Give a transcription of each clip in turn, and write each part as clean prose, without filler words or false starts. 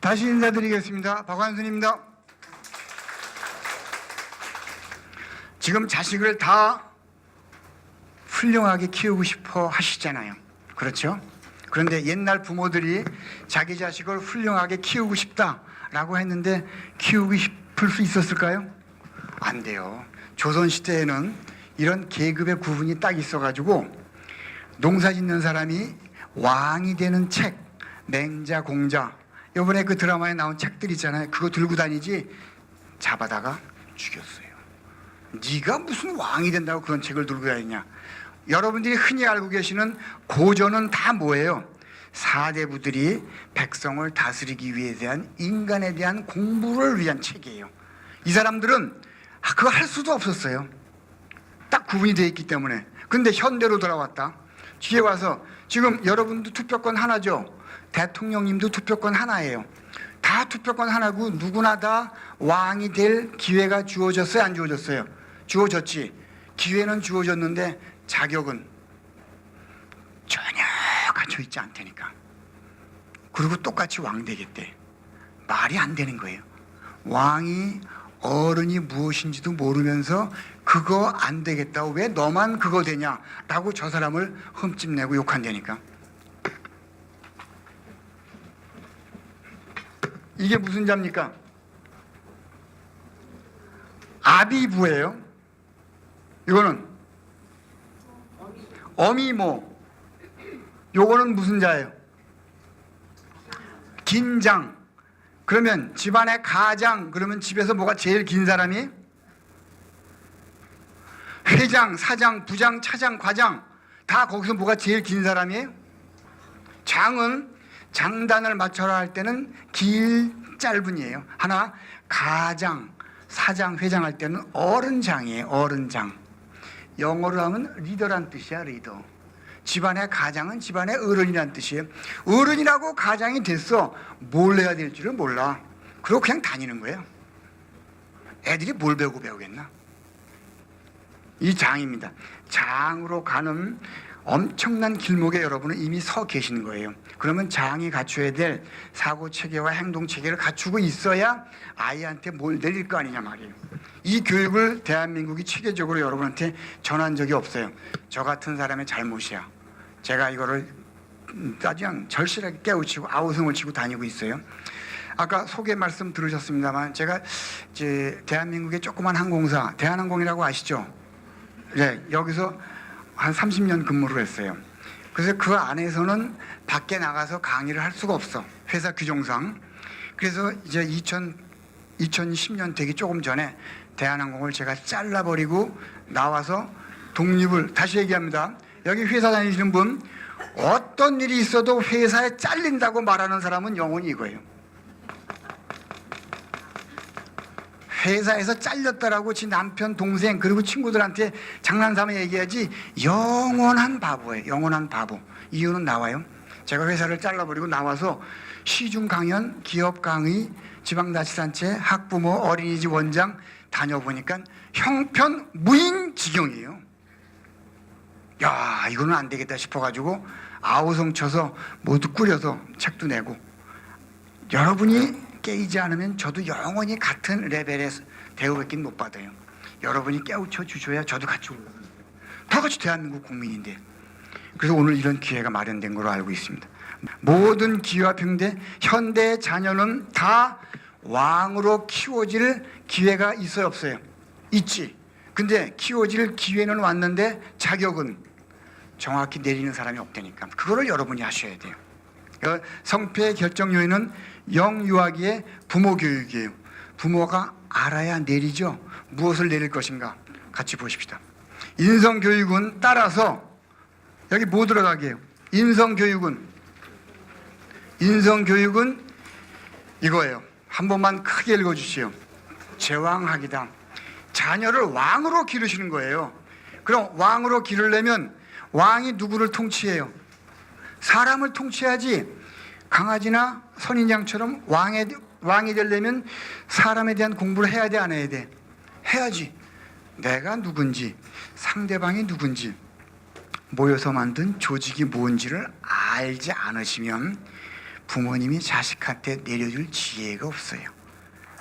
다시 인사드리겠습니다. 박완순입니다. 지금 자식을 다 훌륭하게 키우고 싶어 하시잖아요. 그렇죠? 그런데 옛날 부모들이 자기 자식을 훌륭하게 키우고 싶다라고 했는데 키우고 싶을 수 있었을까요? 안 돼요. 조선시대에는 이런 계급의 구분이 딱 있어가지고 농사 짓는 사람이 왕이 되는 책, 맹자, 공자, 이번에 그 드라마에 나온 책들 있잖아요. 그거 들고 다니지 잡아다가 죽였어요. 네가 무슨 왕이 된다고 그런 책을 들고 다니냐. 여러분들이 흔히 알고 계시는 고전은 다 뭐예요? 사대부들이 백성을 다스리기 위해 대한 인간에 대한 공부를 위한 책이에요. 이 사람들은 그거 할 수도 없었어요. 딱 구분이 되어 있기 때문에. 근데 현대로 돌아왔다. 뒤에 와서 지금 여러분도 투표권 하나죠. 대통령님도 투표권 하나예요. 다 투표권 하나고 누구나 다 왕이 될 기회가 주어졌어요? 안 주어졌어요? 주어졌지. 기회는 주어졌는데 자격은 전혀 갖춰 있지 않다니까. 그리고 똑같이 왕 되겠대. 말이 안 되는 거예요. 왕이 어른이 무엇인지도 모르면서 그거 안 되겠다고 왜 너만 그거 되냐 라고 저 사람을 흠집내고 욕한다니까. 이게 무슨 자입니까? 아비부예요. 이거는 어미모. 요거는 무슨 자예요? 긴장. 그러면 집안의 가장, 그러면 집에서 뭐가 제일 긴 사람이? 회장, 사장, 부장, 차장, 과장. 다 거기서 뭐가 제일 긴 사람이에요? 장은 장단을 맞춰라 할 때는 길 짧은이에요. 하나 가장, 사장, 회장 할 때는 어른장이에요. 어른장. 영어로 하면 리더란 뜻이야. 리더. 집안의 가장은 집안의 어른이란 뜻이에요. 어른이라고 가장이 됐어. 뭘 해야 될지를 몰라. 그리고 그냥 다니는 거예요. 애들이 뭘 배우겠나? 이 장입니다. 장으로 가는 엄청난 길목에 여러분은 이미 서 계시는 거예요. 그러면 장이 갖춰야 될 사고 체계와 행동 체계를 갖추고 있어야 아이한테 뭘 내릴 거 아니냐 말이에요. 이 교육을 대한민국이 체계적으로 여러분한테 전한 적이 없어요. 저 같은 사람의 잘못이야. 제가 이거를 그냥 절실하게 깨우치고 아우성을 치고 다니고 있어요. 아까 소개 말씀 들으셨습니다만 제가 이제 대한민국의 조그만 항공사 대한항공이라고 아시죠? 네, 여기서 한 30년 근무를 했어요. 그래서 그 안에서는 밖에 나가서 강의를 할 수가 없어. 회사 규정상. 그래서 이제 2010년 되기 조금 전에 대한항공을 제가 잘라버리고 나와서 독립을, 다시 얘기합니다. 여기 회사 다니시는 분, 어떤 일이 있어도 회사에 잘린다고 말하는 사람은 영혼이 이거예요. 회사에서 잘렸다라고 지 남편, 동생 그리고 친구들한테 장난삼아 얘기하지 영원한 바보예요. 영원한 바보. 이유는 나와요. 제가 회사를 잘라버리고 나와서 시중 강연, 기업 강의, 지방자치단체, 학부모, 어린이집 원장 다녀보니까 형편무인지경이에요. 야, 이거는 안 되겠다 싶어가지고 아우성 쳐서 모두 꾸려서 책도 내고. 여러분이 깨이지 않으면 저도 영원히 같은 레벨의 대우받기는 못 받아요. 여러분이 깨우쳐 주셔야 저도 같이 올라가요. 다 같이 대한민국 국민인데. 그래서 오늘 이런 기회가 마련된 걸로 알고 있습니다. 모든 기회와 평대 현대의 자녀는 다 왕으로 키워질 기회가 있어요, 없어요? 있지. 근데 키워질 기회는 왔는데 자격은 정확히 내리는 사람이 없다니까. 그거를 여러분이 하셔야 돼요. 성패의 결정 요인은 영유아기의 부모 교육이에요. 부모가 알아야 내리죠. 무엇을 내릴 것인가 같이 보십시다. 인성교육은 따라서 여기 뭐 들어가게 해요? 인성교육은 이거예요. 한 번만 크게 읽어주시오. 제왕학이다. 자녀를 왕으로 기르시는 거예요. 그럼 왕으로 기르려면 왕이 누구를 통치해요? 사람을 통치해야지. 강아지나 선인장처럼 왕이 되려면 사람에 대한 공부를 해야 돼, 안 해야 돼? 해야지. 내가 누군지, 상대방이 누군지, 모여서 만든 조직이 뭔지를 알지 않으시면 부모님이 자식한테 내려줄 지혜가 없어요.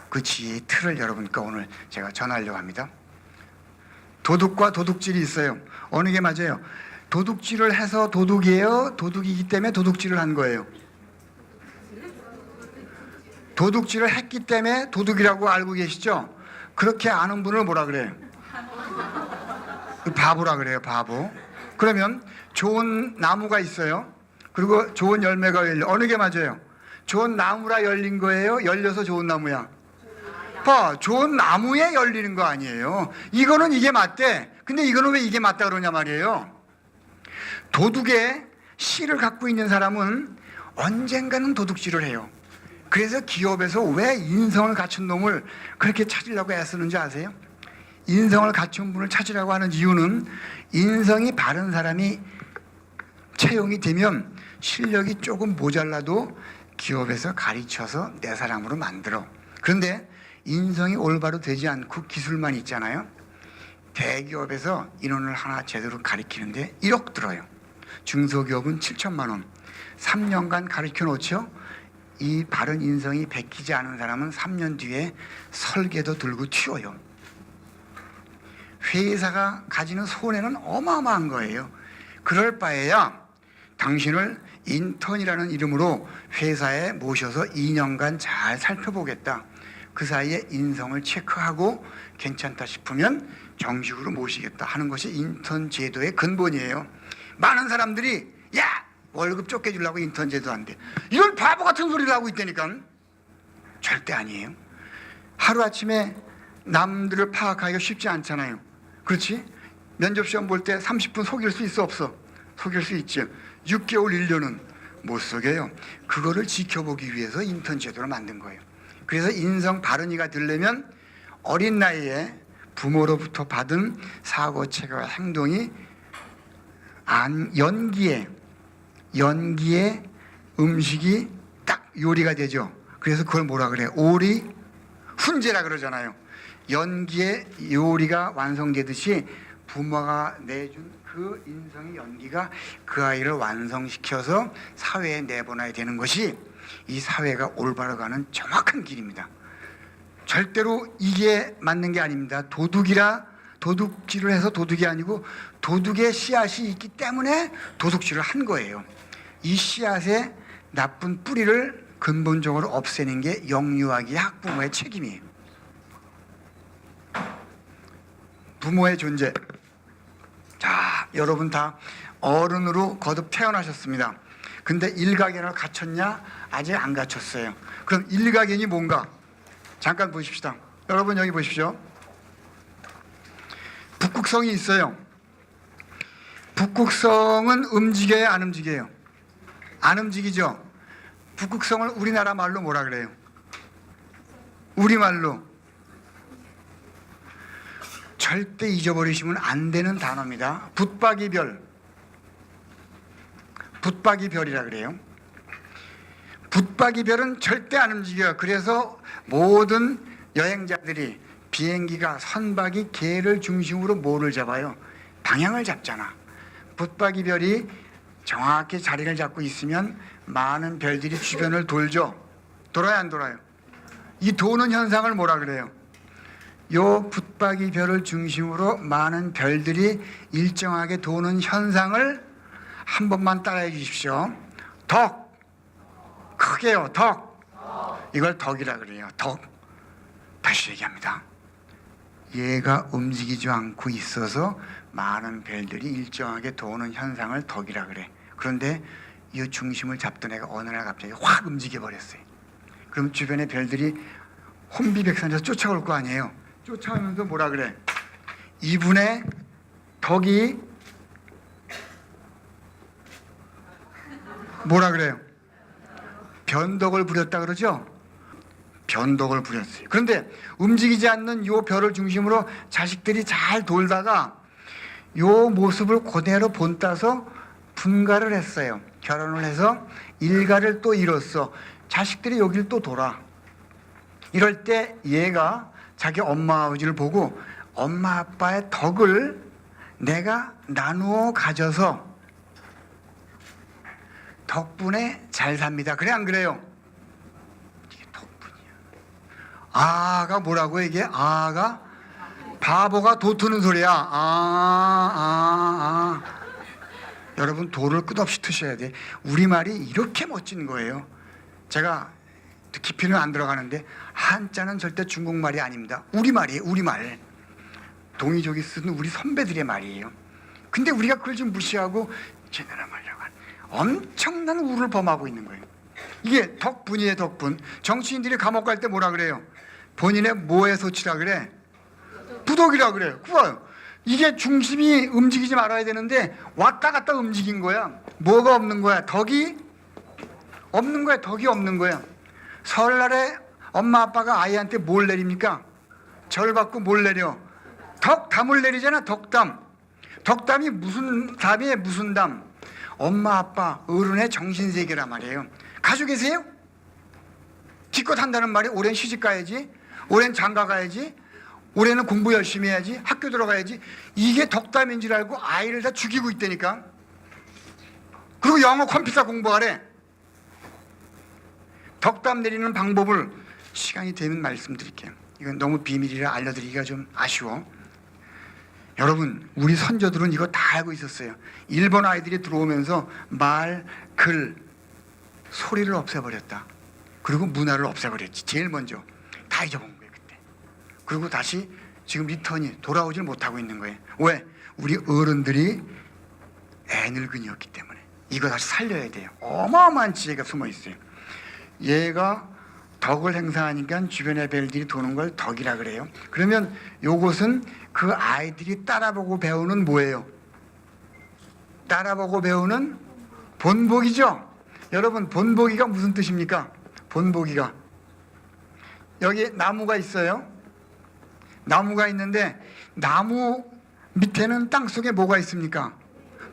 그 지혜의 틀을 여러분과 오늘 제가 전하려고 합니다. 도둑과 도둑질이 있어요. 어느 게 맞아요? 도둑질을 해서 도둑이에요? 도둑이기 때문에 도둑질을 한 거예요? 도둑질을 했기 때문에 도둑이라고 알고 계시죠? 그렇게 아는 분을 뭐라 그래요? 바보라 그래요, 바보. 그러면 좋은 나무가 있어요. 그리고 좋은 열매가 열려. 어느 게 맞아요? 좋은 나무라 열린 거예요? 열려서 좋은 나무야? 좋은 나무에 열리는 거 아니에요. 이거는 이게 맞대. 근데 이거는 왜 이게 맞다 그러냐 말이에요. 도둑의 씨를 갖고 있는 사람은 언젠가는 도둑질을 해요. 그래서 기업에서 왜 인성을 갖춘 놈을 그렇게 찾으려고 애쓰는지 아세요? 인성을 갖춘 분을 찾으려고 하는 이유는 인성이 바른 사람이 채용이 되면 실력이 조금 모자라도 기업에서 가르쳐서 내 사람으로 만들어. 그런데 인성이 올바로 되지 않고 기술만 있잖아요. 대기업에서 인원을 하나 제대로 가르치는데 1억 들어요. 중소기업은 7천만 원. 3년간 가르쳐 놓죠. 이 바른 인성이 베끼지 않은 사람은 3년 뒤에 설계도 들고 튀어요. 회사가 가지는 손해는 어마어마한 거예요. 그럴 바에야 당신을 인턴이라는 이름으로 회사에 모셔서 2년간 잘 살펴보겠다. 그 사이에 인성을 체크하고 괜찮다 싶으면 정식으로 모시겠다 하는 것이 인턴 제도의 근본이에요. 많은 사람들이 야! 월급 쫓겨 주려고 인턴 제도 안 돼. 이런 바보 같은 소리를 하고 있다니까. 절대 아니에요. 하루아침에 남들을 파악하기가 쉽지 않잖아요. 그렇지? 면접시험 볼 때 30분 속일 수 있어 없어? 속일 수 있지. 6개월 1년은 못 속여요. 그거를 지켜보기 위해서 인턴 제도를 만든 거예요. 그래서 인성 바른이가 되려면 어린 나이에 부모로부터 받은 사고체계와 행동이 연기에 음식이 딱 요리가 되죠. 그래서 그걸 뭐라 그래요? 오리 훈제라 그러잖아요. 연기의 요리가 완성되듯이 부모가 내준 그 인성의 연기가 그 아이를 완성시켜서 사회에 내보내야 되는 것이 이 사회가 올바로 가는 정확한 길입니다. 절대로 이게 맞는 게 아닙니다. 도둑질을 해서 도둑이 아니고 도둑의 씨앗이 있기 때문에 도둑질을 한 거예요. 이 씨앗의 나쁜 뿌리를 근본적으로 없애는 게 영유아기의 학부모의 책임이에요. 부모의 존재. 자, 여러분 다 어른으로 거듭 태어나셨습니다. 근데 일가견을 갖췄냐? 아직 안 갖췄어요. 그럼 일가견이 뭔가? 잠깐 보십시다. 여러분 여기 보십시오. 북극성이 있어요. 북극성은 움직여요, 안 움직여요? 안 움직이죠. 북극성을 우리나라 말로 뭐라 그래요? 우리말로 절대 잊어버리시면 안 되는 단어입니다. 붙박이별. 붙박이별이라 그래요. 붙박이별은 절대 안 움직여요. 그래서 모든 여행자들이 비행기가 선박이 개를 중심으로 뭐를 잡아요? 방향을 잡잖아. 붙박이별이 정확히 자리를 잡고 있으면 많은 별들이 주변을 돌죠. 돌아요, 안 돌아요? 이 도는 현상을 뭐라 그래요? 요 붙박이별을 중심으로 많은 별들이 일정하게 도는 현상을 한 번만 따라해 주십시오. 덕. 크게요. 덕. 이걸 덕이라 그래요. 덕. 다시 얘기합니다. 얘가 움직이지 않고 있어서 많은 별들이 일정하게 도는 현상을 덕이라 그래. 그런데 이 중심을 잡던 애가 어느 날 갑자기 확 움직여 버렸어요. 그럼 주변의 별들이 혼비백산해서 쫓아올 거 아니에요. 쫓아오면서 뭐라 그래? 이분의 덕이 뭐라 그래요? 변덕을 부렸다 그러죠? 변덕을 부렸어요. 그런데 움직이지 않는 요 별을 중심으로 자식들이 잘 돌다가 요 모습을 그대로 본따서 분가를 했어요. 결혼을 해서 일가를 또 이뤘어. 자식들이 여길 또 돌아. 이럴 때 얘가 자기 엄마 아버지를 보고 엄마 아빠의 덕을 내가 나누어 가져서 덕분에 잘 삽니다. 그래 안 그래요? 이게 덕분이야. 아가 뭐라고 이게? 아가 바보가 도 트는 소리야. 여러분 도를 끝없이 트셔야 돼. 우리말이 이렇게 멋진 거예요. 제가 깊이는 안 들어가는데 한자는 절대 중국말이 아닙니다. 우리말이에요. 우리말. 동이족이 쓰는 우리 선배들의 말이에요. 근데 우리가 그걸 좀 무시하고 제나라 말이라고 하는 엄청난 우를 범하고 있는 거예요. 이게 덕분이에요. 덕분. 정치인들이 감옥 갈 때 뭐라 그래요? 본인의 뭐의 소치라 그래? 부덕이라 그래요. 그거요. 이게 중심이 움직이지 말아야 되는데 왔다 갔다 움직인 거야. 뭐가 없는 거야? 덕이 없는 거야. 덕이 없는 거야. 설날에 엄마 아빠가 아이한테 뭘 내립니까? 절 받고 뭘 내려? 덕담을 내리잖아. 덕담. 덕담이 무슨 담이에요? 무슨 담? 엄마 아빠 어른의 정신세계란 말이에요. 가지고 계세요? 기껏 한다는 말이 올해는 시집 가야지, 올해는 장가 가야지, 올해는 공부 열심히 해야지, 학교 들어가야지. 이게 덕담인 줄 알고 아이를 다 죽이고 있다니까. 그리고 영어 컴퓨터 공부하래. 덕담 내리는 방법을 시간이 되면 말씀드릴게요. 이건 너무 비밀이라 알려드리기가 좀 아쉬워. 여러분, 우리 선조들은 이거 다 알고 있었어요. 일본 아이들이 들어오면서 말, 글, 소리를 없애버렸다. 그리고 문화를 없애버렸지. 제일 먼저 다 잊어본 거예요 그때. 그리고 다시 지금 리턴이 돌아오질 못하고 있는 거예요. 왜? 우리 어른들이 애늙은이었기 때문에. 이거 다시 살려야 돼요. 어마어마한 지혜가 숨어 있어요. 얘가 덕을 행사하니까 주변의 벨들이 도는 걸 덕이라 그래요. 그러면 요것은 그 아이들이 따라보고 배우는 뭐예요? 따라보고 배우는 본보기죠. 여러분, 본보기가 무슨 뜻입니까? 본보기가 여기 나무가 있어요. 나무가 있는데 나무 밑에는 땅속에 뭐가 있습니까?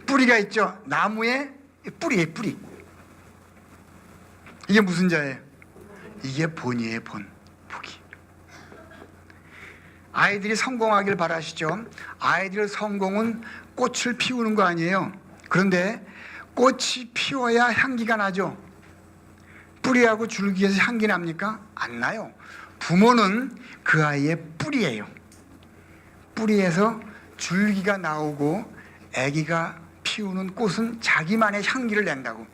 뿌리가 있죠. 나무의 뿌리예요. 뿌리. 이게 무슨 자예요? 이게 본이에요. 본. 보기. 아이들이 성공하길 바라시죠. 아이들의 성공은 꽃을 피우는 거 아니에요. 그런데 꽃이 피워야 향기가 나죠. 뿌리하고 줄기에서 향기 납니까? 안 나요. 부모는 그 아이의 뿌리예요. 뿌리에서 줄기가 나오고 아기가 피우는 꽃은 자기만의 향기를 낸다고.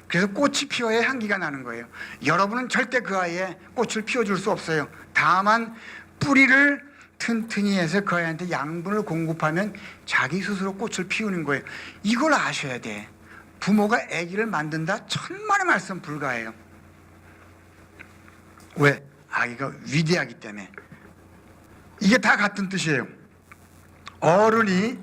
그래서 꽃이 피워야 향기가 나는 거예요. 여러분은 절대 그 아이의 꽃을 피워줄 수 없어요. 다만 뿌리를 튼튼히 해서 그 아이한테 양분을 공급하면 자기 스스로 꽃을 피우는 거예요. 이걸 아셔야 돼. 부모가 아기를 만든다 천만의 말씀 불가해요. 왜? 아기가 위대하기 때문에. 이게 다 같은 뜻이에요. 어른이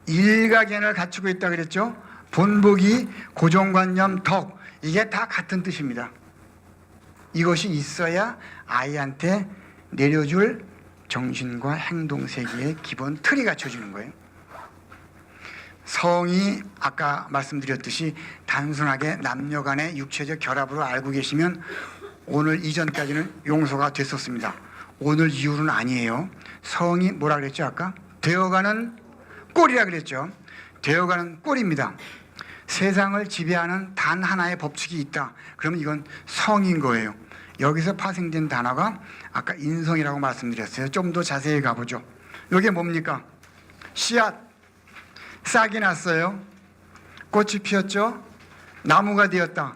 일가견을 갖추고 있다 그랬죠. 본보기, 고정관념, 덕, 이게 다 같은 뜻입니다. 이것이 있어야 아이한테 내려줄 정신과 행동세계의 기본 틀이 갖춰지는 거예요. 성이 아까 말씀드렸듯이 단순하게 남녀 간의 육체적 결합으로 알고 계시면 오늘 이전까지는 용서가 됐었습니다. 오늘 이후로는 아니에요. 성이 뭐라 그랬죠 아까? 되어가는 꼴이라 그랬죠. 되어가는 꼴입니다. 세상을 지배하는 단 하나의 법칙이 있다. 그러면 이건 성인 거예요. 여기서 파생된 단어가 아까 인성이라고 말씀드렸어요. 좀 더 자세히 가보죠. 이게 뭡니까? 씨앗, 싹이 났어요. 꽃이 피었죠. 나무가 되었다.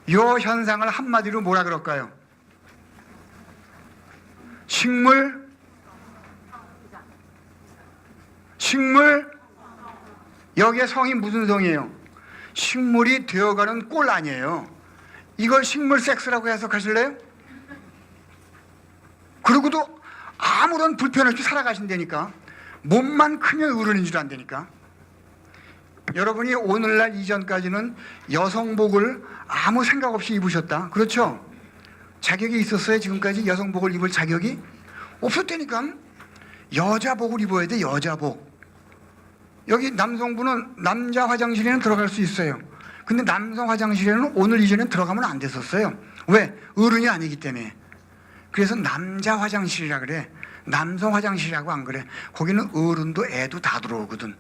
이 현상을 한마디로 뭐라 그럴까요? 식물, 여기에 성이 무슨 성이에요? 식물이 되어가는 꼴 아니에요. 이걸 식물 섹스라고 해석하실래요? 그러고도 아무런 불편 없이 살아가신다니까. 몸만 크면 어른인 줄 안다니까. 여러분이 오늘날 이전까지는 여성복을 아무 생각 없이 입으셨다. 그렇죠? 자격이 있었어요? 지금까지 여성복을 입을 자격이? 없었다니까. 여자복을 입어야 돼. 여자복. 여기 남성부는 남자 화장실에는 들어갈 수 있어요. 근데 남성 화장실에는 오늘 이전엔 들어가면 안 됐었어요. 왜? 어른이 아니기 때문에. 그래서 남자 화장실이라 그래. 남성 화장실이라고 안 그래. 거기는 어른도 애도 다 들어오거든.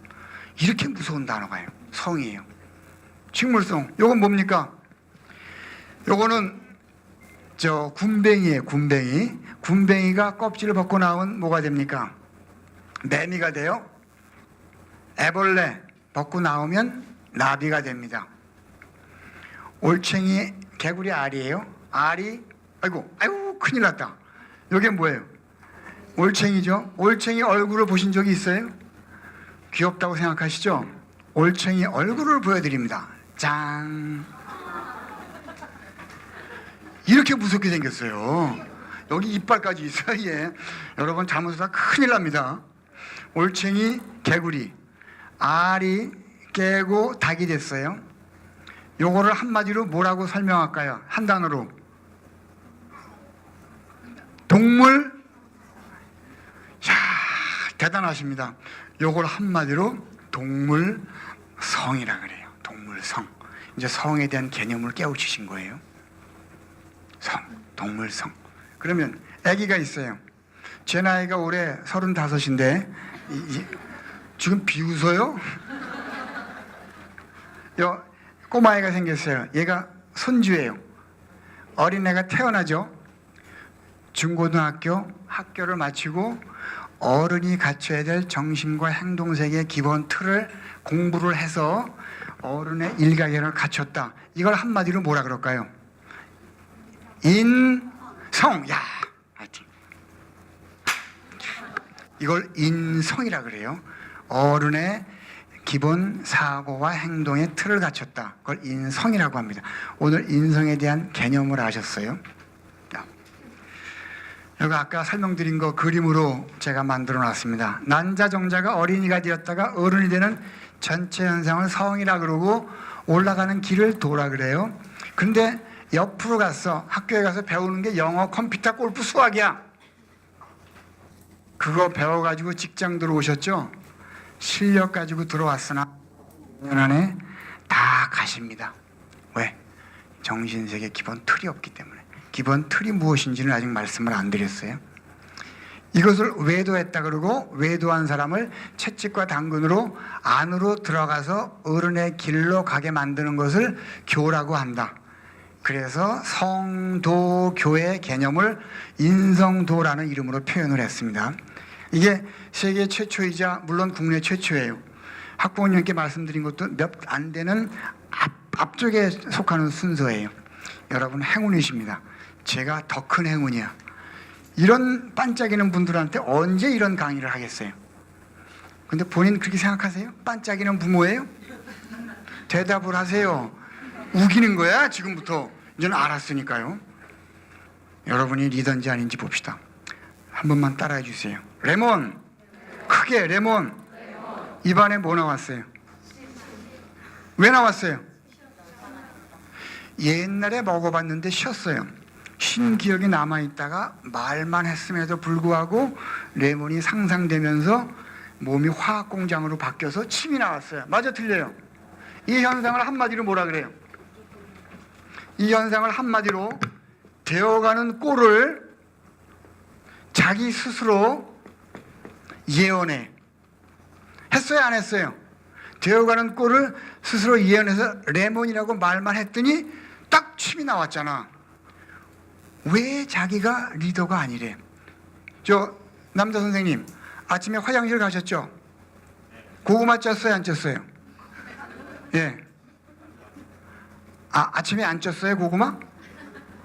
이렇게 무서운 단어가요. 성이에요. 식물성. 요건 뭡니까? 요거는 군뱅이에요. 군뱅이. 군뱅이가 껍질을 벗고 나온 뭐가 됩니까? 매미가 돼요. 애벌레 벗고 나오면 나비가 됩니다. 올챙이, 개구리 알이에요. 알이 아이고 큰일 났다. 이게 뭐예요? 올챙이죠. 올챙이 얼굴을 보신 적이 있어요? 귀엽다고 생각하시죠? 올챙이 얼굴을 보여드립니다. 짠. 이렇게 무섭게 생겼어요. 여기 이빨까지 있어요. 예. 여러분 잘못하다 큰일 납니다. 올챙이, 개구리, 알이 깨고 닭이 됐어요. 요거를 한마디로 뭐라고 설명할까요? 한 단어로. 동물. 야, 대단하십니다. 요걸 한마디로 동물성이라 그래요. 동물성. 이제 성에 대한 개념을 깨우치신 거예요. 성, 동물성. 그러면 아기가 있어요. 제 나이가 올해 35인데 지금 비웃어요? 꼬마애가 생겼어요. 얘가 손주예요. 어린애가 태어나죠. 중고등학교 학교를 마치고 어른이 갖춰야 될 정신과 행동세계의 기본 틀을 공부를 해서 어른의 일가견을 갖췄다. 이걸 한마디로 뭐라 그럴까요? 인성. 야, 하여튼 이걸 인성이라 그래요. 어른의 기본 사고와 행동의 틀을 갖췄다. 그걸 인성이라고 합니다. 오늘 인성에 대한 개념을 아셨어요? 여기 아까 설명드린 거 그림으로 제가 만들어 놨습니다. 난자정자가 어린이가 되었다가 어른이 되는 전체 현상을 성이라 그러고 올라가는 길을 도라 그래요. 근데 옆으로 갔어. 학교에 가서 배우는 게 영어, 컴퓨터, 골프, 수학이야. 그거 배워가지고 직장 들어오셨죠? 실력 가지고 들어왔으나 5년 안에 다 가십니다. 왜? 정신세계 기본 틀이 없기 때문에. 기본 틀이 무엇인지는 아직 말씀을 안 드렸어요. 이것을 외도했다 그러고 외도한 사람을 채찍과 당근으로 안으로 들어가서 어른의 길로 가게 만드는 것을 교라고 한다. 그래서 성도교의 개념을 인성도라는 이름으로 표현을 했습니다. 이게 세계 최초이자 물론 국내 최초예요. 학부모님께 말씀드린 것도 몇 안 되는 앞쪽에 속하는 순서예요. 여러분 행운이십니다. 제가 더 큰 행운이야. 이런 반짝이는 분들한테 언제 이런 강의를 하겠어요? 근데 본인 그렇게 생각하세요? 반짝이는 부모예요? 대답을 하세요. 우기는 거야 지금부터. 이제는 알았으니까요. 여러분이 리더인지 아닌지 봅시다. 한 번만 따라해 주세요. 레몬. 크게 레몬. 입안에 뭐 나왔어요? 왜 나왔어요? 옛날에 먹어봤는데 쉬었어요. 신기억이 남아있다가 말만 했음에도 불구하고 레몬이 상상되면서 몸이 화학공장으로 바뀌어서 침이 나왔어요. 맞아 틀려요? 이 현상을 한마디로 뭐라 그래요? 이 현상을 한마디로 되어가는 꼴을 자기 스스로 예언해. 했어요 안 했어요? 되어가는 꼴을 스스로 예언해서 레몬이라고 말만 했더니 딱 침이 나왔잖아. 왜 자기가 리더가 아니래? 저 남자 선생님 아침에 화장실 가셨죠? 고구마 쪘어요 안 쪘어요? 예. 아침에 안 쪘어요 고구마?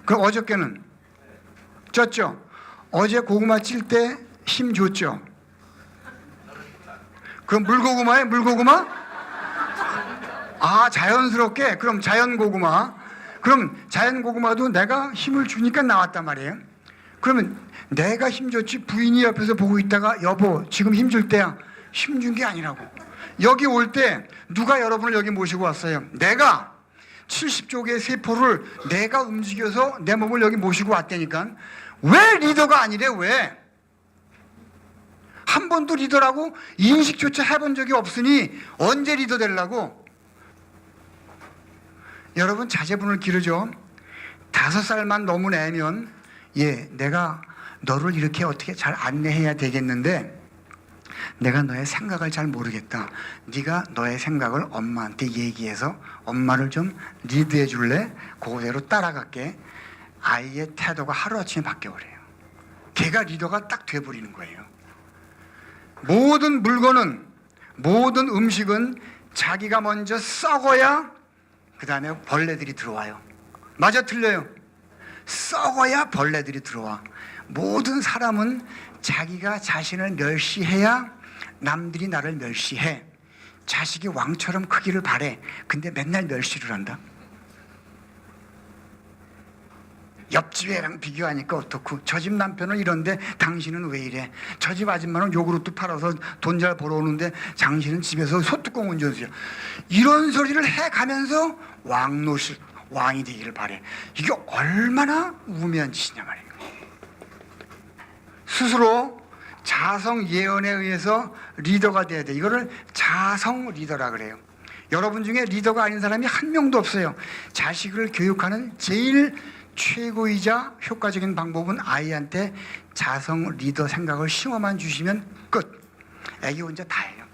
그럼 어저께는 쪘죠? 어제 고구마 찔 때 힘 줬죠? 그럼 물고구마에 물고구마? 자연스럽게. 그럼 자연 고구마. 그럼 자연 고구마도 내가 힘을 주니까 나왔단 말이에요. 그러면 내가 힘 줬지 부인이 옆에서 보고 있다가 여보 지금 힘 줄 때야. 힘 준 게 아니라고. 여기 올 때 누가 여러분을 여기 모시고 왔어요? 내가 70조 개의 세포를 내가 움직여서 내 몸을 여기 모시고 왔다니까. 왜 리더가 아니래? 왜? 한 번도 리더라고 인식조차 해본 적이 없으니 언제 리더 되려고? 여러분 자제분을 기르죠. 5살만 너무 내면 내가 너를 이렇게 어떻게 잘 안내해야 되겠는데 내가 너의 생각을 잘 모르겠다. 네가 너의 생각을 엄마한테 얘기해서 엄마를 좀 리드해 줄래? 그대로 따라갈게. 아이의 태도가 하루아침에 바뀌어버려요. 걔가 리더가 딱 돼버리는 거예요. 모든 물건은, 모든 음식은 자기가 먼저 썩어야 그 다음에 벌레들이 들어와요. 맞아 틀려요? 썩어야 벌레들이 들어와. 모든 사람은 자기가 자신을 멸시해야 남들이 나를 멸시해. 자식이 왕처럼 크기를 바래. 근데 맨날 멸시를 한다. 옆집 애랑 비교하니까 어떻고, 저 집 남편은 이런데 당신은 왜 이래? 저 집 아줌마는 요구르트 팔아서 돈 잘 벌어오는데 당신은 집에서 소뚜껑 얹어주세요. 이런 소리를 해가면서 왕이 되기를 바래. 이게 얼마나 우매한 짓이냐 말이에요. 스스로 자성 예언에 의해서 리더가 돼야 돼. 이거를 자성 리더라 그래요. 여러분 중에 리더가 아닌 사람이 한 명도 없어요. 자식을 교육하는 제일 최고이자 효과적인 방법은 아이한테 자성 리더 생각을 심어만 주시면 끝. 애기 혼자 다 해요.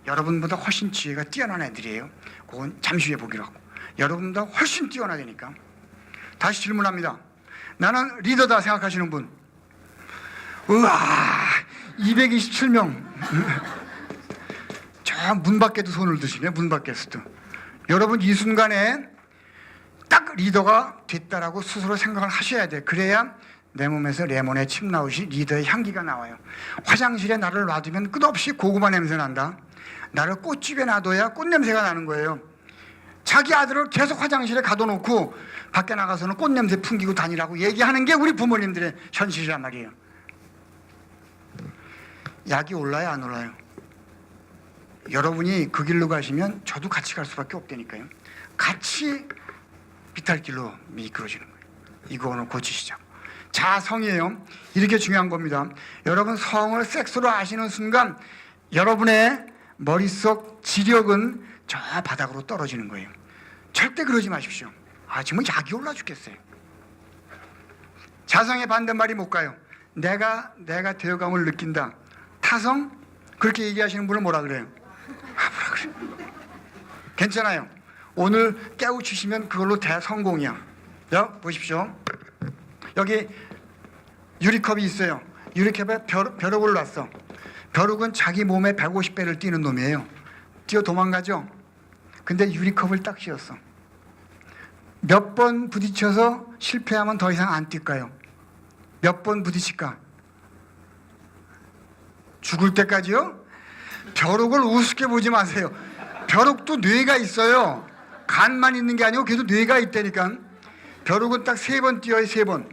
여러분보다 훨씬 지혜가 뛰어난 애들이에요. 그건 잠시 후에 보기로 하고. 여러분보다 훨씬 뛰어나니까. 다시 질문합니다. 나는 리더다 생각하시는 분. 우와, 227명. 저 문 밖에도 손을 드시네. 문 밖에서도. 여러분 이 순간에 딱 리더가 됐다라고 스스로 생각을 하셔야 돼. 그래야 내 몸에서 레몬의 침 나오시 리더의 향기가 나와요. 화장실에 나를 놔두면 끝없이 고구마 냄새 난다. 나를 꽃집에 놔둬야 꽃 냄새가 나는 거예요. 자기 아들을 계속 화장실에 가둬놓고 밖에 나가서는 꽃 냄새 풍기고 다니라고 얘기하는 게 우리 부모님들의 현실이란 말이에요. 약이 올라요, 안 올라요? 여러분이 그 길로 가시면 저도 같이 갈 수밖에 없다니까요. 같이 비탈길로 미끄러지는 거예요. 이거는 고치시자고. 자성이에요. 이렇게 중요한 겁니다. 여러분 성을 섹스로 아시는 순간 여러분의 머릿속 지력은 저 바닥으로 떨어지는 거예요. 절대 그러지 마십시오. 정말 약이 올라 죽겠어요. 자성의 반대말이 뭘까요? 내가 되어감을 느낀다. 타성? 그렇게 얘기하시는 분은 뭐라 그래요? 뭐라 그래요? 괜찮아요. 오늘 깨우치시면 그걸로 대성공이야. 보십시오. 여기 유리컵이 있어요. 유리컵에 벼룩을 놨어. 벼룩은 자기 몸에 150배를 뛰는 놈이에요. 뛰어 도망가죠. 근데 유리컵을 딱 씌웠어. 몇 번 부딪혀서 실패하면 더 이상 안 뛸까요? 몇 번 부딪힐까? 죽을 때까지요? 벼룩을 우습게 보지 마세요. 벼룩도 뇌가 있어요. 간만 있는 게 아니고 계속 뇌가 있다니까. 벼룩은 딱 3번 뛰어요. 3번.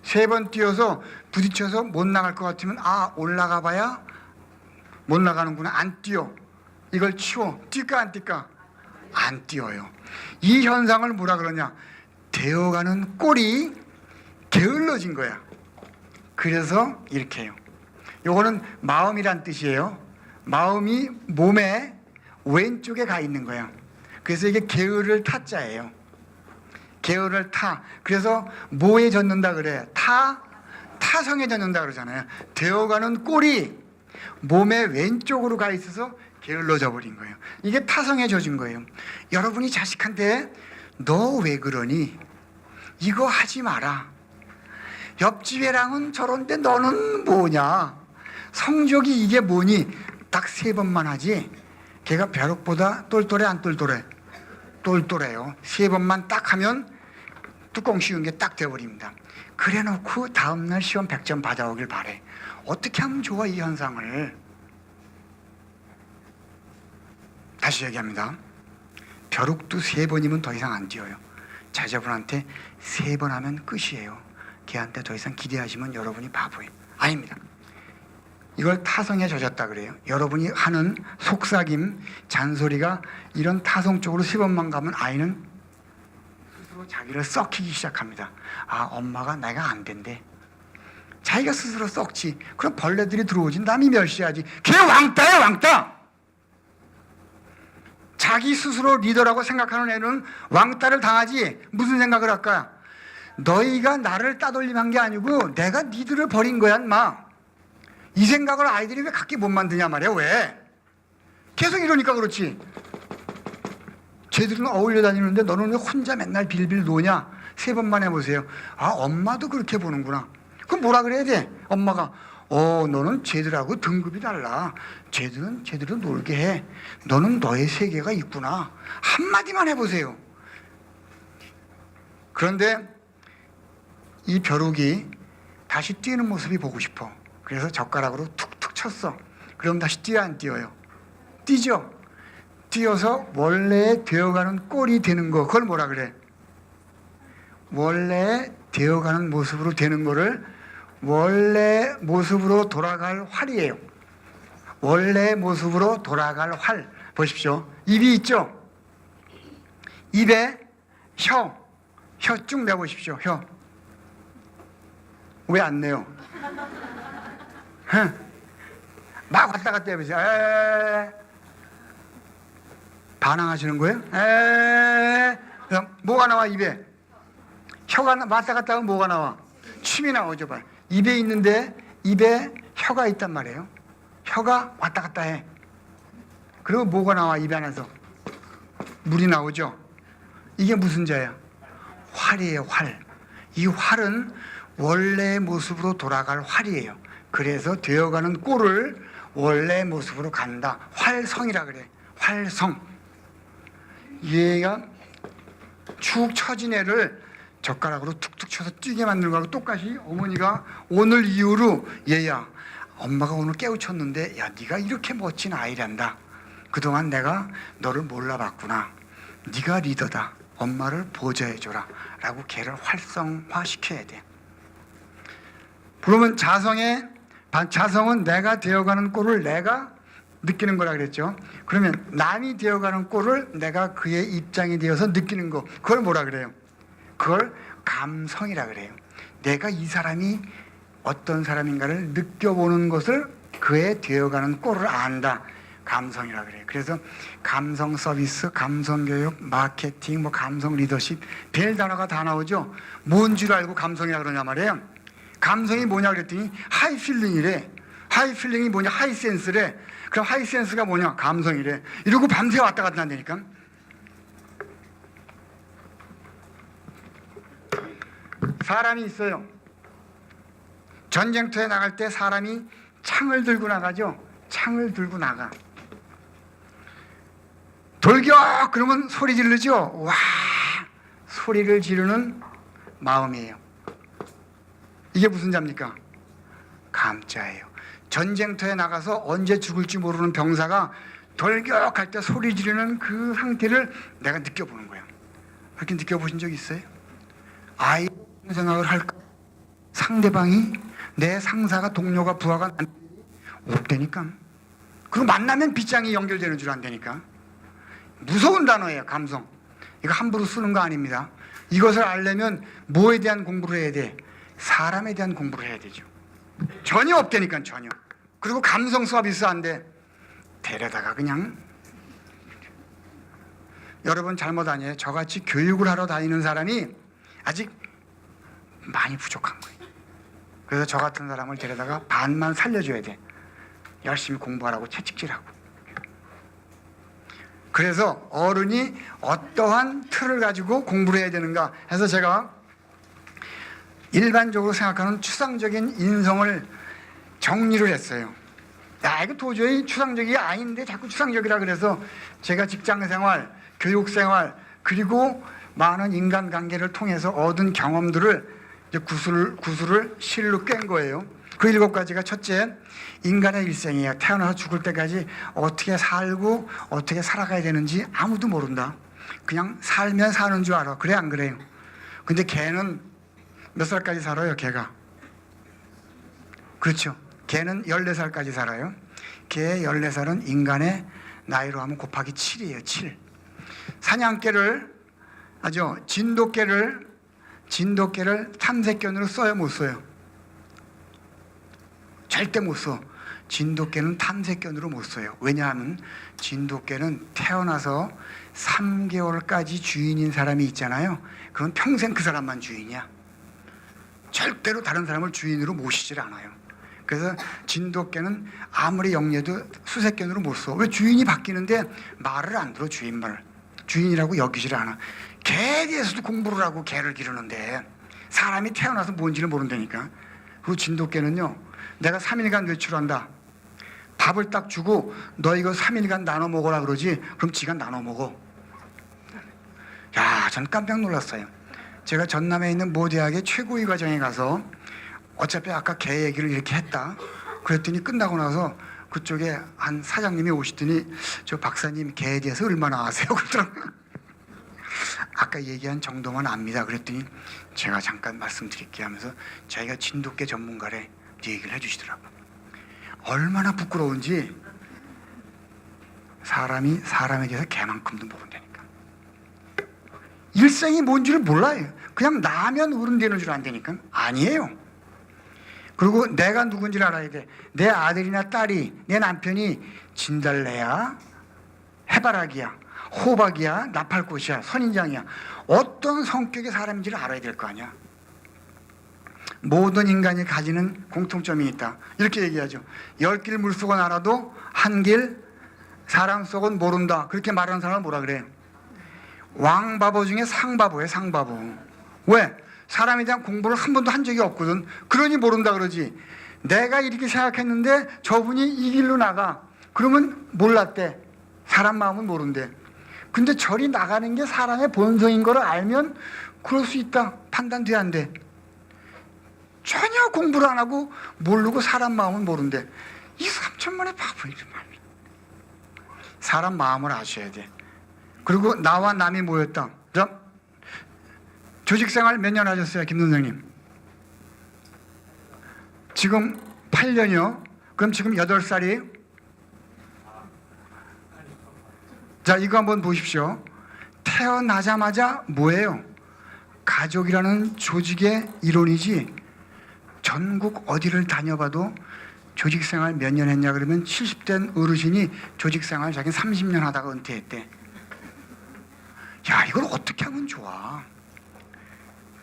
3번 뛰어서 부딪혀서 못 나갈 것 같으면 올라가 봐야 못 나가는구나. 안 뛰어. 이걸 치워. 뛸까 안 뛸까? 안 뛰어요. 이 현상을 뭐라 그러냐? 되어가는 꼴이 게을러진 거야. 그래서 이렇게 해요. 요거는 마음이란 뜻이에요. 마음이 몸의 왼쪽에 가 있는 거야. 그래서 이게 게으를 타자예요. 게으를 타. 그래서 뭐에 젖는다 그래? 타성에 젖는다 그러잖아요. 되어가는 꼴이 몸의 왼쪽으로 가 있어서 게을러져 버린 거예요. 이게 타성에 젖은 거예요. 여러분이 자식한테 너 왜 그러니? 이거 하지 마라. 옆집 애랑은 저런데 너는 뭐냐? 성적이 이게 뭐니? 딱 3번만 하지. 걔가 벼룩보다 똘똘해 안 똘똘해? 똘똘해요. 3번만 딱 하면 뚜껑 씌운 게 딱 돼버립니다. 그래 놓고 다음날 시험 100점 받아오길 바래. 어떻게 하면 좋아 이 현상을? 다시 얘기합니다. 벼룩도 3번이면 더 이상 안 뛰어요. 자녀분한테 3번 하면 끝이에요. 걔한테 더 이상 기대하시면 여러분이 바보예요. 아닙니다. 이걸 타성에 젖었다 그래요. 여러분이 하는 속삭임, 잔소리가 이런 타성 쪽으로 3번만 가면 아이는 스스로 자기를 썩히기 시작합니다. 엄마가 내가 안 된대. 자기가 스스로 썩지. 그럼 벌레들이 들어오지. 남이 멸시하지. 걔 왕따야 왕따. 자기 스스로 리더라고 생각하는 애는 왕따를 당하지. 무슨 생각을 할까? 너희가 나를 따돌림한 게 아니고 내가 니들을 버린 거야 인마. 이 생각을 아이들이 왜 갖게 못 만드냐 말이야. 왜? 계속 이러니까 그렇지. 쟤들은 어울려 다니는데 너는 왜 혼자 맨날 빌빌 노냐? 3번만 해보세요. 아, 엄마도 그렇게 보는구나. 그럼 뭐라 그래야 돼? 엄마가 너는 쟤들하고 등급이 달라. 쟤들은 쟤들은 놀게 해. 너는 너의 세계가 있구나. 한마디만 해보세요. 그런데 이 벼룩이 다시 뛰는 모습이 보고 싶어. 그래서 젓가락으로 툭툭 쳤어. 그럼 다시 뛰어 안 뛰어요? 뛰죠. 뛰어서 원래 되어가는 꼴이 되는 거, 그걸 뭐라 그래? 원래 되어가는 모습으로 되는 거를 원래 모습으로 돌아갈 활이에요. 원래 모습으로 돌아갈 활. 보십시오. 입이 있죠? 입에 혀 쭉 내보십시오. 혀. 왜 안 내요? 막 왔다 갔다 해보세요. 반항하시는 거예요? 그럼 뭐가 나와 입에? 혀가 왔다 갔다 하면 뭐가 나와? 침이 나오죠. 봐. 입에 있는데 입에 혀가 있단 말이에요. 혀가 왔다 갔다 해. 그리고 뭐가 나와? 입 안에서 물이 나오죠. 이게 무슨 자야? 활이에요. 활. 이 활은 원래 모습으로 돌아갈 활이에요. 그래서 되어가는 꼴을 원래 모습으로 간다. 활성이라 그래. 활성. 얘가 축 처진 애를 젓가락으로 툭툭 쳐서 뛰게 만드는 거하고 똑같이 어머니가 오늘 이후로 얘야, 엄마가 오늘 깨우쳤는데 야, 네가 이렇게 멋진 아이란다. 그동안 내가 너를 몰라봤구나. 네가 리더다. 엄마를 보좌해줘라 라고 걔를 활성화시켜야 돼. 그러면 자성은 내가 되어가는 꼴을 내가 느끼는 거라 그랬죠. 그러면 남이 되어가는 꼴을 내가 그의 입장이 되어서 느끼는 거, 그걸 뭐라 그래요? 그걸 감성이라 그래요. 내가 이 사람이 어떤 사람인가를 느껴보는 것을 그의 되어가는 꼴을 안다. 감성이라 그래요. 그래서 감성 서비스, 감성 교육, 마케팅, 감성 리더십, 별 단어가 다 나오죠. 뭔 줄 알고 감성이라 그러냐 말이에요. 감성이 뭐냐 그랬더니 하이 필링이래. 하이 필링이 뭐냐? 하이 센스래. 그럼 하이 센스가 뭐냐? 감성이래. 이러고 밤새 왔다 갔다 한다니까. 사람이 있어요. 전쟁터에 나갈 때 사람이 창을 들고 나가죠. 창을 들고 나가. 돌격! 그러면 소리 지르죠. 와! 소리를 지르는 마음이에요. 이게 무슨 자입니까? 감자예요. 전쟁터에 나가서 언제 죽을지 모르는 병사가 돌격할 때 소리 지르는 그 상태를 내가 느껴보는 거예요. 그렇게 느껴보신 적 있어요? 아이 생각을 할까? 상대방이 내 상사가 동료가 부하가 없다니까. 그리고 만나면 빗장이 연결되는 줄 안다니까. 무서운 단어예요. 감성. 이거 함부로 쓰는 거 아닙니다. 이것을 알려면 뭐에 대한 공부를 해야 돼? 사람에 대한 공부를 해야 되죠. 전혀 없다니까. 전혀. 그리고 감성 서비스 안 돼. 데려다가 그냥. 여러분 잘못 아니에요. 저같이 교육을 하러 다니는 사람이 아직 많이 부족한 거예요. 그래서 저 같은 사람을 데려다가 반만 살려줘야 돼. 열심히 공부하라고 채찍질하고. 그래서 어른이 어떠한 틀을 가지고 공부를 해야 되는가 해서 제가 일반적으로 생각하는 추상적인 인성을 정리를 했어요. 야, 이거 도저히 추상적이 아닌데 자꾸 추상적이라 그래서 제가 직장생활, 교육생활, 그리고 많은 인간관계를 통해서 얻은 경험들을 이제 구슬을 실로 꿰은 거예요. 그 7가지가 첫째, 인간의 일생이에요. 태어나서 죽을 때까지 어떻게 살고 어떻게 살아가야 되는지 아무도 모른다. 그냥 살면 사는 줄 알아. 그래 안 그래요? 근데 개는 몇 살까지 살아요? 개가. 그렇죠. 개는 14살까지 살아요. 개의 14살은 인간의 나이로 하면 곱하기 7이에요. 7. 사냥개를 아주 진돗개를 탐색견으로 써요? 못 써요? 절대 못 써. 진돗개는 탐색견으로 못 써요. 왜냐하면 진돗개는 태어나서 3개월까지 주인인 사람이 있잖아요. 그건 평생 그 사람만 주인이야. 절대로 다른 사람을 주인으로 모시질 않아요. 그래서 진돗개는 아무리 영리해도 수색견으로 못 써. 왜? 주인이 바뀌는데 말을 안 들어. 주인 말을. 주인이라고 여기지를 않아. 개에 대해서도 공부를 하고 개를 기르는데 사람이 태어나서 뭔지를 모른다니까. 그리고 진돗개는요, 내가 3일간 외출한다. 밥을 딱 주고 너 이거 3일간 나눠 먹어라 그러지. 그럼 지가 나눠 먹어. 야, 전 깜짝 놀랐어요. 제가 전남에 있는 모 대학의 최고위 과정에 가서 어차피 아까 개 얘기를 이렇게 했다. 그랬더니 끝나고 나서 그쪽에 한 사장님이 오시더니 저 박사님 개에 대해서 얼마나 아세요? 그러더라고요. 아까 얘기한 정도만 압니다. 그랬더니 제가 잠깐 말씀드릴게요 하면서 자기가 진돗개 전문가래 얘기를 해주시더라고요. 얼마나 부끄러운지 사람이 사람에 대해서 개만큼도 모른다니까. 일생이 뭔지를 몰라요. 그냥 나면 어른 되는 줄 안다니까. 아니에요. 그리고 내가 누군지를 알아야 돼. 내 아들이나 딸이, 내 남편이 진달래야, 해바라기야, 호박이야, 나팔꽃이야, 선인장이야. 어떤 성격의 사람인지를 알아야 될 거 아니야. 모든 인간이 가지는 공통점이 있다. 이렇게 얘기하죠. 10길 물속은 알아도 한 길 사람 속은 모른다. 그렇게 말하는 사람을 뭐라 그래? 왕바보 중에 상바보예요. 상바보. 왜? 사람에 대한 공부를 한 번도 한 적이 없거든. 그러니 모른다 그러지. 내가 이렇게 생각했는데 저분이 이 길로 나가. 그러면 몰랐대. 사람 마음은 모른대. 근데 저리 나가는 게 사람의 본성인 거를 알면 그럴 수 있다. 판단돼 안 돼. 전혀 공부를 안 하고 모르고 사람 마음은 모른대. 이 3천만의 바보이지 말이야. 사람 마음을 아셔야 돼. 그리고 나와 남이 모였다. 자, 조직생활 몇 년 하셨어요, 김 선생님? 지금 8년이요? 그럼 지금 8살이에요? 자, 이거 한번 보십시오. 태어나자마자 뭐예요? 가족이라는 조직의 일원이지. 전국 어디를 다녀봐도 조직생활 몇 년 했냐 그러면 70된 어르신이 조직생활 자기는 30년 하다가 은퇴했대. 야, 이걸 어떻게 하면 좋아?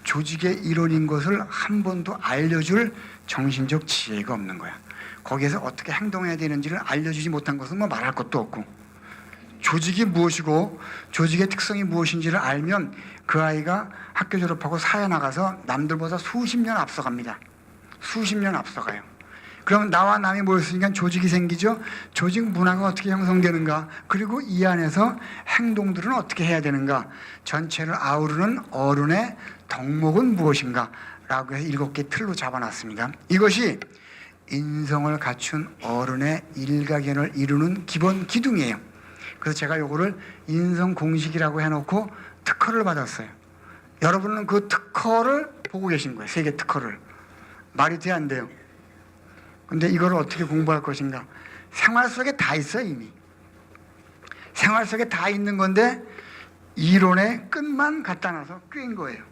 조직의 일원인 것을 한 번도 알려줄 정신적 지혜가 없는 거야. 거기에서 어떻게 행동해야 되는지를 알려주지 못한 것은 뭐 말할 것도 없고, 조직이 무엇이고 조직의 특성이 무엇인지를 알면 그 아이가 학교 졸업하고 사회 나가서 남들보다 수십 년 앞서갑니다. 수십 년 앞서가요. 그러면 나와 남이 모였으니까 조직이 생기죠. 조직 문화가 어떻게 형성되는가, 그리고 이 안에서 행동들은 어떻게 해야 되는가, 전체를 아우르는 어른의 덕목은 무엇인가 라고 해서 7개 틀로 잡아놨습니다. 이것이 인성을 갖춘 어른의 일가견을 이루는 기본 기둥이에요. 그래서 제가 요거를 인성 공식이라고 해놓고 특허를 받았어요. 여러분은 그 특허를 보고 계신 거예요. 세계 특허를. 말이 돼 안 돼요? 근데 이걸 어떻게 공부할 것인가? 생활 속에 다 있어요. 이미 생활 속에 다 있는 건데 이론의 끝만 갖다 놔서 꿰인 거예요.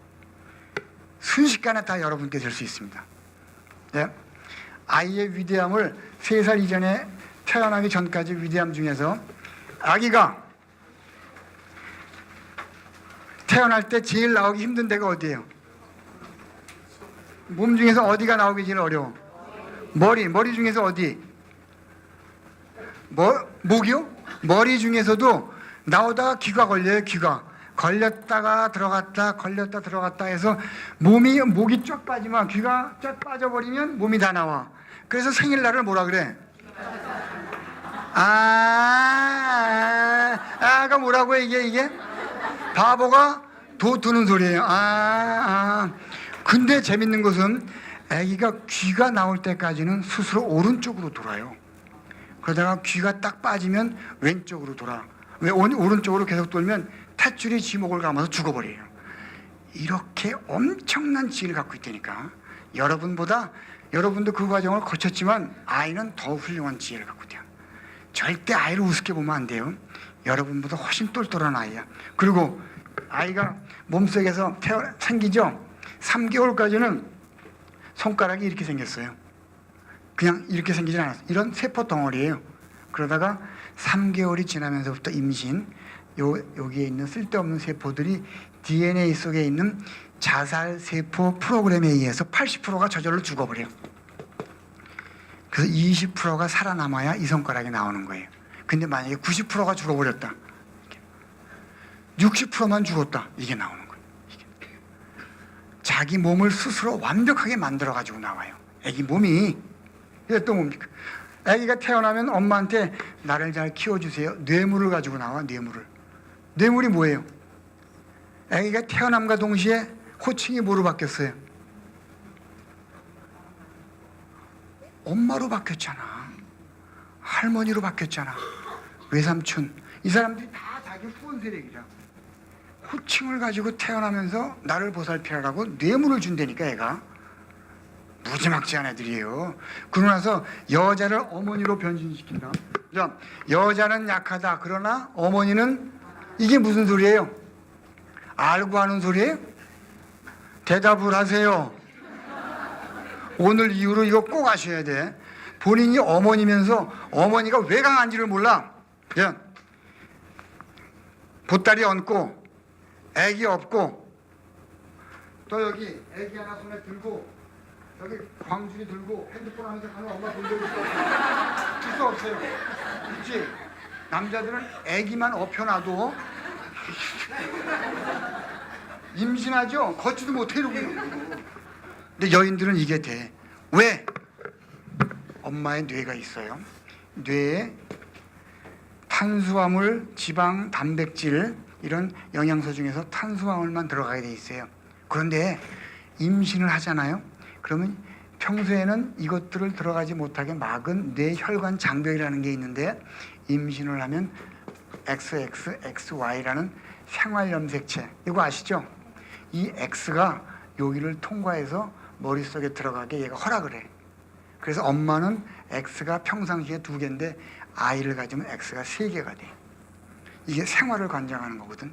순식간에 다 여러분께 될 수 있습니다. 네? 아이의 위대함을 3살 이전에 태어나기 전까지 위대함 중에서 아기가 태어날 때 제일 나오기 힘든 데가 어디예요? 몸 중에서 어디가 나오기 제일 어려워? 머리 중에서 어디? 목이요? 머리 중에서도 나오다가 귀가 걸려요. 귀가 걸렸다가 들어갔다 걸렸다 들어갔다 해서 목이 쫙 빠지면, 귀가 쫙 빠져버리면 몸이 다 나와. 그래서 생일날을 뭐라 그래? 아가 뭐라고 해? 이게 바보가 도 두는 소리예요. 근데 재밌는 것은 아기가 귀가 나올 때까지는 스스로 오른쪽으로 돌아요. 그러다가 귀가 딱 빠지면 왼쪽으로 돌아. 왜? 오른쪽으로 계속 돌면 탯줄이 지목을 감아서 죽어버려요. 이렇게 엄청난 지혜를 갖고 있다니까. 여러분도 그 과정을 거쳤지만 아이는 더 훌륭한 지혜를 갖고 있대요. 절대 아이를 우습게 보면 안 돼요. 여러분보다 훨씬 똘똘한 아이야. 그리고 아이가 몸속에서 생기죠. 3개월까지는 손가락이 이렇게 생겼어요. 그냥 이렇게 생기지 않았어요. 이런 세포 덩어리예요. 그러다가 3개월이 지나면서부터 임신, 여기에 있는 쓸데없는 세포들이 DNA 속에 있는 자살 세포 프로그램에 의해서 80%가 저절로 죽어버려요. 그래서 20%가 살아남아야 이 손가락이 나오는 거예요. 근데 만약에 90%가 죽어버렸다, 60%만 죽었다, 이게 나오는 거예요. 이게. 자기 몸을 스스로 완벽하게 만들어 가지고 나와요. 애기 몸이. 이게 또 뭡니까? 애기가 태어나면 엄마한테 나를 잘 키워주세요, 뇌물을 가지고 나와. 뇌물이 뭐예요? 애기가 태어남과 동시에 호칭이 뭐로 바뀌었어요? 엄마로 바뀌었잖아. 할머니로 바뀌었잖아. 외삼촌. 이 사람들이 다 자기 후원 세력이라 호칭을 가지고 태어나면서 나를 보살피라고 뇌물을 준다니까. 애가 무지막지한 애들이에요. 그러고 나서 여자를 어머니로 변신시킨다. 여자는 약하다, 그러나 어머니는, 이게 무슨 소리예요? 알고 하는 소리예요? 대답을 하세요. 오늘 이후로 이거 꼭 아셔야 돼. 본인이 어머니면서 어머니가 왜 강한지를 몰라. 보따리 얹고 애기 업고 또 여기 애기 하나 손에 들고 여기 광준이 들고 핸드폰 하면서 가는 엄마 본 적 있을 수 없어요. 그렇지? 남자들은 애기만 업혀놔도 임신하죠? 걷지도 못해 이러고. 근데 여인들은 이게 돼. 왜? 엄마의 뇌가 있어요. 뇌에 탄수화물, 지방, 단백질 이런 영양소 중에서 탄수화물만 들어가게 돼 있어요. 그런데 임신을 하잖아요. 그러면 평소에는 이것들을 들어가지 못하게 막은 뇌혈관 장벽이라는 게 있는데, 임신을 하면 XX, XY라는 생활염색체, 이거 아시죠? 이 X가 여기를 통과해서 머릿속에 들어가게 얘가 허락을 해. 그래서 엄마는 X가 평상시에 2개인데 아이를 가지면 X가 3개가 돼. 이게 생활을 관장하는 거거든.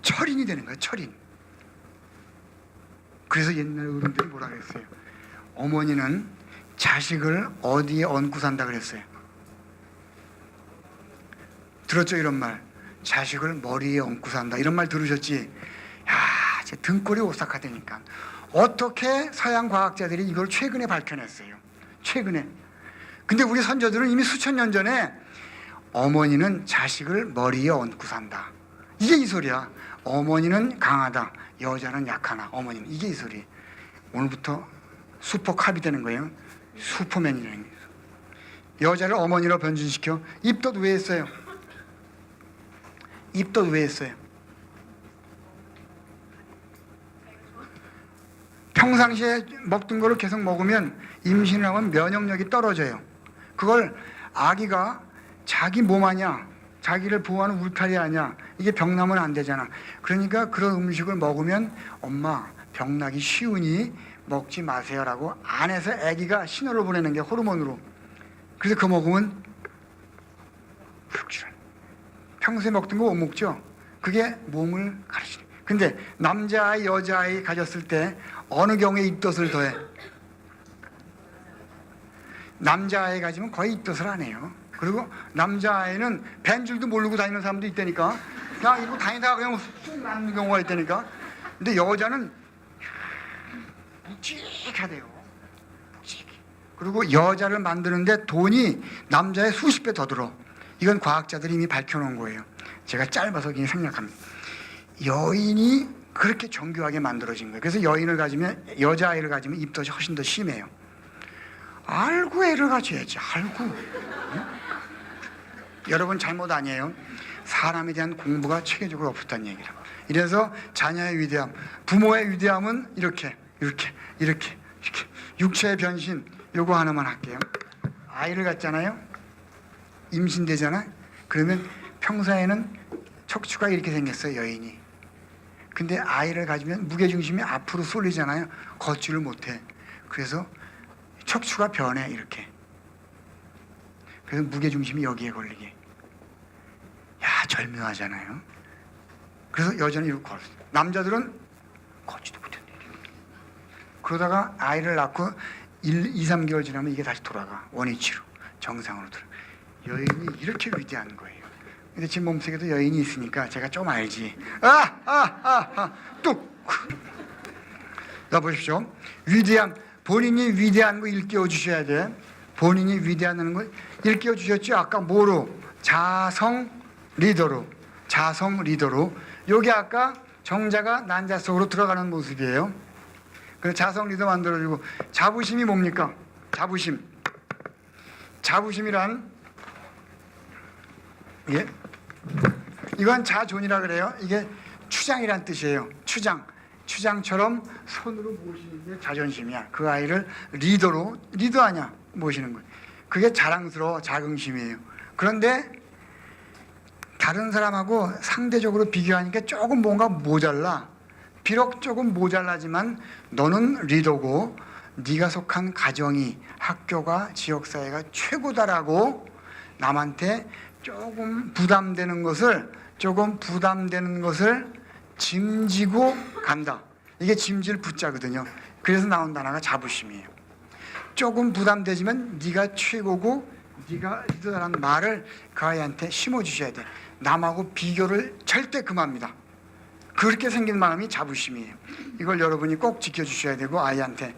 철인이 되는 거야, 철인. 그래서 옛날 어른들이 뭐라 그랬어요? 어머니는 자식을 어디에 얹고 산다 그랬어요? 들었죠, 이런 말? 자식을 머리에 얹고 산다, 이런 말 들으셨지? 야, 제 등골이 오싹하다니까. 어떻게 서양 과학자들이 이걸 최근에 밝혀냈어요? 최근에. 근데 우리 선조들은 이미 수천 년 전에 어머니는 자식을 머리에 얹고 산다, 이게 이 소리야. 어머니는 강하다, 여자는 약하나, 어머니는. 이게 이 소리. 오늘부터 슈퍼캅이 되는 거예요. 슈퍼맨이라는 거예요. 여자를 어머니로 변신시켜. 입덧 왜 했어요? 입덧 왜 했어요? 평상시에 먹던 거를 계속 먹으면 임신을 하면 면역력이 떨어져요. 그걸 아기가 자기 몸 아냐, 자기를 보호하는 울타리 아냐, 이게 병나면 안 되잖아. 그러니까 그런 음식을 먹으면 엄마 병나기 쉬우니 먹지 마세요라고 안에서 아기가 신호를 보내는 게 호르몬으로. 그래서 그거 먹으면 훅. 평소에 먹던 거 못 먹죠. 그게 몸을 가르치는. 근데 남자아이 여자아이 가졌을 때 어느 경우에 입덧을 더해? 남자아이 가지면 거의 입덧을 안 해요. 그리고 남자아이는 벤줄도 모르고 다니는 사람도 있다니까. 그냥 이러고 다니다가 그냥 쑥 나는 경우가 있다니까. 근데 여자는 묵직하대요. 묵직. 그리고 여자를 만드는데 돈이 남자의 수십 배 더 들어. 이건 과학자들이 이미 밝혀놓은 거예요. 제가 짧아서 그냥 생략합니다. 여인이 그렇게 정교하게 만들어진 거예요. 그래서 여인을 가지면, 여자아이를 가지면 입덧이 훨씬 더 심해요. 알고 애를 가져야지. 알고. 응? 여러분 잘못 아니에요. 사람에 대한 공부가 체계적으로 없었다는 얘기라. 이래서 자녀의 위대함, 부모의 위대함은 이렇게 육체의 변신, 요거 하나만 할게요. 아이를 갖잖아요. 임신되잖아. 그러면 평소에는 척추가 이렇게 생겼어요, 여인이. 근데 아이를 가지면 무게중심이 앞으로 쏠리잖아요. 걷지를 못해. 그래서 척추가 변해, 이렇게. 그래서 무게중심이 여기에 걸리게. 야, 절묘하잖아요. 그래서 여자는 이렇게 걸었어요. 남자들은 걷지도 못한대. 그러다가 아이를 낳고 2, 3개월 지나면 이게 다시 돌아가. 원위치로, 정상으로 돌아가. 여인이 이렇게 위대한 거예요. 근데 제 몸속에도 여인이 있으니까 제가 좀 알지. 뚝! 자, 보십시오. 위대한, 본인이 위대한 거 일깨워 주셔야 돼. 본인이 위대하다는 걸 일깨워 주셨죠. 아까 뭐로? 자성 리더로. 자성 리더로. 여기 아까 정자가 난자 속으로 들어가는 모습이에요. 그래서 자성 리더 만들어주고, 자부심이 뭡니까? 자부심. 자부심이란, 예? 이건 자존이라 그래요. 이게 추장이란 뜻이에요. 추장. 추장처럼 손으로 모시는 게 자존심이야. 그 아이를 리더로, 리더하냐 모시는 거예요. 그게 자랑스러워, 자긍심이에요. 그런데 다른 사람하고 상대적으로 비교하니까 조금 뭔가 모자라. 비록 조금 모자라지만 너는 리더고 네가 속한 가정이, 학교가, 지역사회가 최고다라고 남한테 조금 부담되는 것을 짐지고 간다. 이게 짐질 붙자거든요. 그래서 나온 단어가 자부심이에요. 조금 부담되지만 네가 최고고 네가 리더라는 말을 그 아이한테 심어주셔야 돼. 남하고 비교를 절대 금합니다. 그렇게 생긴 마음이 자부심이에요. 이걸 여러분이 꼭 지켜주셔야 되고, 아이한테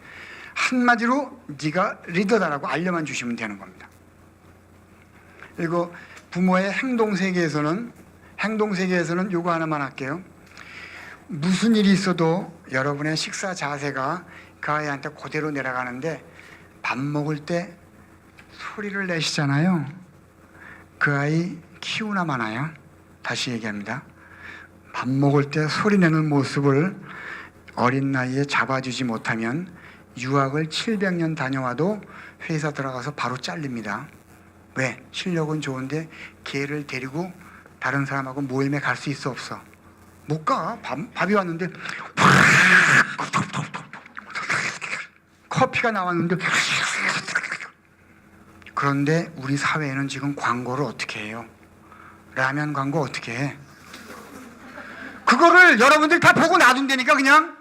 한마디로 네가 리더다라고 알려만 주시면 되는 겁니다. 그리고 부모의 행동세계에서는 요거 하나만 할게요. 무슨 일이 있어도 여러분의 식사 자세가 그 아이한테 그대로 내려가는데, 밥 먹을 때 소리를 내시잖아요. 그 아이 키우나 마나요? 다시 얘기합니다. 밥 먹을 때 소리 내는 모습을 어린 나이에 잡아주지 못하면 유학을 700년 다녀와도 회사 들어가서 바로 잘립니다. 왜? 실력은 좋은데 걔를 데리고 다른 사람하고 모임에 갈 수 있어 없어? 못 가. 밥이 왔는데 커피가 나왔는데, 그런데 우리 사회에는 지금 광고를 어떻게 해요? 라면 광고 어떻게 해? 그거를 여러분들이 다 보고 놔둔다니까 그냥.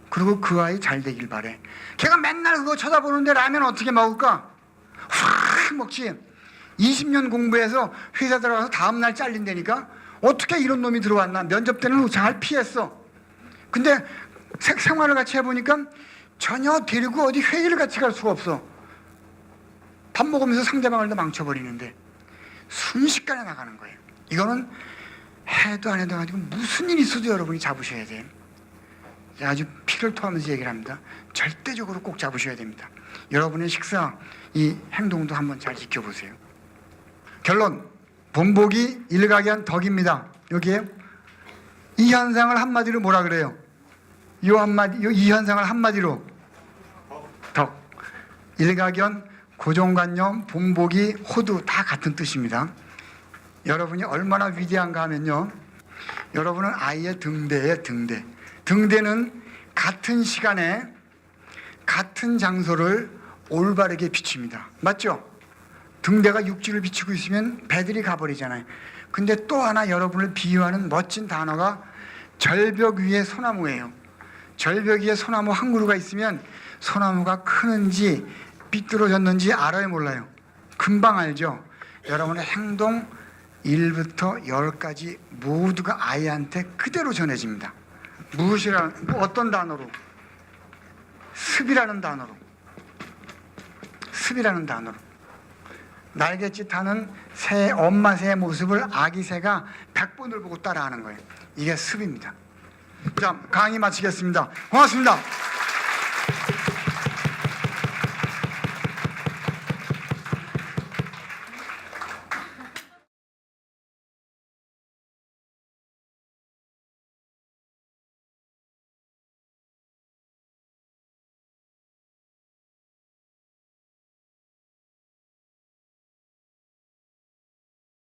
그리고 그 아이 잘 되길 바래. 걔가 맨날 그거 쳐다보는데 라면 어떻게 먹을까? 확 먹지. 20년 공부해서 회사 들어가서 다음날 잘린다니까. 어떻게 이런 놈이 들어왔나. 면접 때는 잘 피했어. 근데 생활을 같이 해보니까 전혀 데리고 어디 회의를 같이 갈 수가 없어. 밥 먹으면서 상대방을 다 망쳐버리는데 순식간에 나가는 거예요. 이거는 해도 안 해도 가지고 무슨 일이 있어도 여러분이 잡으셔야 돼요. 아주 피를 토하면서 얘기를 합니다. 절대적으로 꼭 잡으셔야 됩니다. 여러분의 식사, 이 행동도 한번 잘 지켜보세요. 결론, 본보기 일각연 덕입니다. 여기에 이 현상을 한마디로 뭐라 그래요? 이 현상을 한마디로 덕. 일각연, 고정관념, 본보기, 호두 다 같은 뜻입니다. 여러분이 얼마나 위대한가 하면요, 여러분은 아이의 등대예요. 등대. 등대는 같은 시간에 같은 장소를 올바르게 비춥니다. 맞죠? 등대가 육지를 비추고 있으면 배들이 가버리잖아요. 근데 또 하나 여러분을 비유하는 멋진 단어가 절벽 위의 소나무예요. 절벽 위에 소나무 한 그루가 있으면 소나무가 크는지 삐뚤어졌는지 알아요, 몰라요? 금방 알죠? 여러분의 행동 1부터 10까지 모두가 아이한테 그대로 전해집니다. 어떤 단어로? 습이라는 단어로. 습이라는 단어로. 날갯짓 하는 새, 엄마 새의 모습을 아기 새가 100번을 보고 따라하는 거예요. 이게 습입니다. 자, 강의 마치겠습니다. 고맙습니다.